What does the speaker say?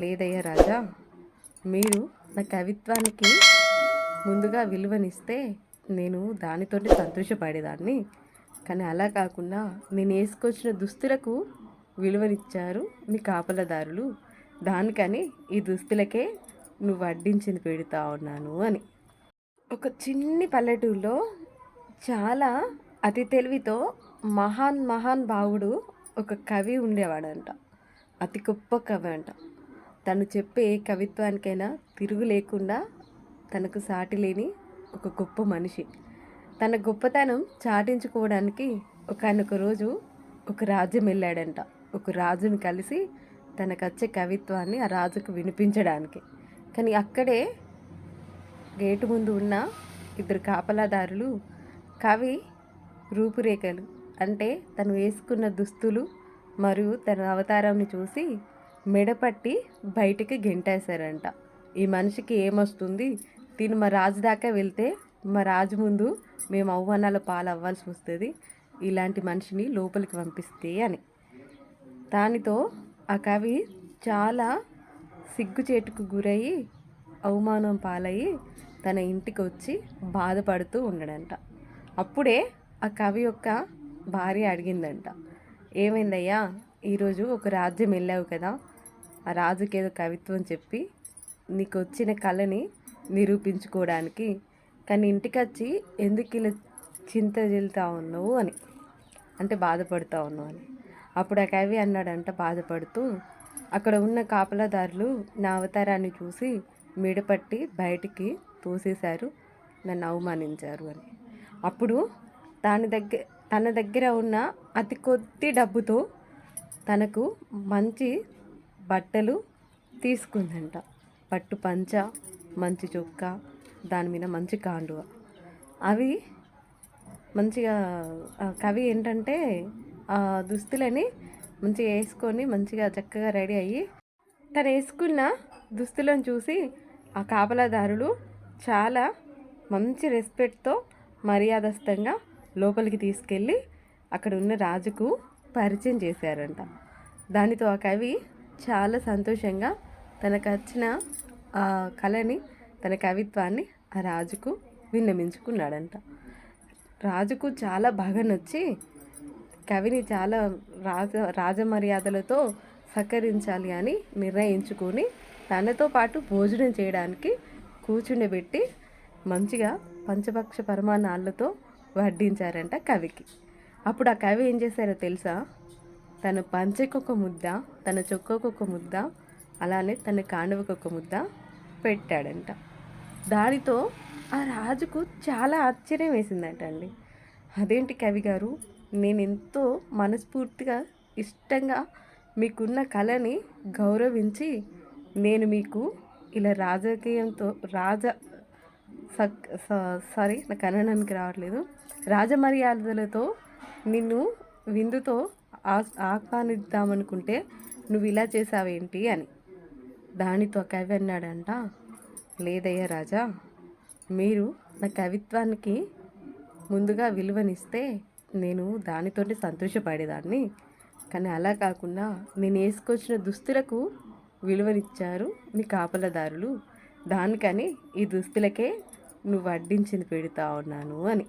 లేదయ్యా రాజా, మీరు నా కవిత్వానికి ముందుగా విలువనిస్తే నేను దానితోటి సంతోషపడేదాన్ని. కానీ అలా కాకుండా నేను వేసుకొచ్చిన దుస్తులకు విలువనిచ్చారు మీ కాపలదారులు. దానికని ఈ దుస్తులకే నువ్వు వడ్డించింది పెడతా ఉన్నాను అని. ఒక చిన్ని పల్లెటూరులో చాలా అతి తెలివితో మహాన్ భావుడు ఒక కవి ఉండేవాడంట. అతి గొప్ప కవి అంట. తను చెప్పే కవిత్వానికైనా తిరుగు లేకుండా తనకు సాటి లేని ఒక గొప్ప మనిషి. తన గొప్పతనం చాటించుకోవడానికి ఒకానొక రోజు ఒక రాజ్యం వెళ్ళాడంట. ఒక రాజుని కలిసి తనకు వచ్చే కవిత్వాన్ని ఆ రాజుకు వినిపించడానికి. కానీ అక్కడే గేటు ముందు ఉన్న ఇద్దరు కాపలాదారులు కవి రూపురేఖలు అంటే తను వేసుకున్న దుస్తులు మరియు తన అవతారాన్ని చూసి మెడపట్టి బయటికి గెంటేశారంట. ఈ మనిషికి ఏమొస్తుంది, తిను మా రాజు దాకా వెళ్తే మా రాజు ముందు మేము అవమానాల పాలవ్వాల్సి వస్తుంది, ఇలాంటి మనిషిని లోపలికి పంపిస్తే అని. దానితో ఆ కవి చాలా సిగ్గుచేటుకు గురయ్యి అవమానం పాలయ్యి తన ఇంటికి వచ్చి బాధపడుతూ ఉండడంట. అప్పుడే ఆ కవి యొక్క భార్య అడిగిందంట, ఏమైందయ్యా, ఈరోజు ఒక రాజ్యం వెళ్ళావు కదా, ఆ రాజుకి ఏదో కవిత్వం చెప్పి నీకు వచ్చిన కళని నిరూపించుకోవడానికి, కానీ ఇంటికి వచ్చి ఎందుకు ఇలా చింత చెల్తా ఉన్నావు అని, అంటే బాధపడుతూ ఉన్నావు అని. అప్పుడు ఆ కవి అన్నాడంట బాధపడుతూ, అక్కడ ఉన్న కాపలాదారులు నా అవతారాన్ని చూసి మెడపట్టి బయటికి తోసేశారు, నన్ను అవమానించారు అని. అప్పుడు తన దగ్గర ఉన్న అతి కొద్ది డబ్బుతో తనకు మంచి బట్టలు తీసుకుందంట. పట్టు పంచ, మంచి చొక్కా, దాని మీద మంచి కాండువ. అవి మంచిగా కవి ఏంటంటే ఆ దుస్తులని మంచిగా వేసుకొని మంచిగా చక్కగా రెడీ అయ్యి తను వేసుకున్న దుస్తులను చూసి ఆ కాపలాదారులు చాలా మంచి రెస్పెక్ట్తో మర్యాదస్థంగా లోపలికి తీసుకెళ్ళి అక్కడ ఉన్న రాజుకు పరిచయం చేశారంట. దానితో ఆ కవి చాలా సంతోషంగా తనకు వచ్చిన ఆ కళని, తన కవిత్వాన్ని ఆ రాజుకు విన్నమించుకున్నాడంట. రాజుకు చాలా బాగా నచ్చి కవిని చాలా రాజమర్యాదలతో సత్కరించాలి అని నిర్ణయించుకొని తనతో పాటు భోజనం చేయడానికి కూర్చుండబెట్టి మంచిగా పంచపక్ష పరమాన్నాళ్ళతో వడ్డించారంట కవికి. అప్పుడు ఆ కవి ఏం చేశారో తెలుసా, తన పంచెకొక ముద్ద, తన చొక్కొక ముద్ద, అలానే తన కాండవకొక ముద్ద పెట్టాడంట. దానితో ఆ రాజుకు చాలా ఆశ్చర్యం వేసిందంట అండి. అదేంటి కవి గారు, నేను ఎంతో మనస్ఫూర్తిగా ఇష్టంగా మీకున్న కళని గౌరవించి నేను మీకు ఇలా రాజకీయంతో సారీ నాకు అనడానికి రావట్లేదు, రాజమర్యాదలతో నిన్ను విందుతో ఆహ్వానిద్దామనుకుంటే నువ్వు ఇలా చేసావేంటి అని. దానితో కవి అన్నాడంట, లేదయ్యా రాజా, మీరు నా కవిత్వానికి ముందుగా విలువనిస్తే నేను దానితోటి సంతోషపడేదాన్ని. కానీ అలా కాకుండా నేను వేసుకొచ్చిన దుస్తులకు విలువనిచ్చారు మీ కాపలదారులు. దానికని ఈ దుస్తులకే నువ్వు వడ్డించింది పెడతా ఉన్నాను అని.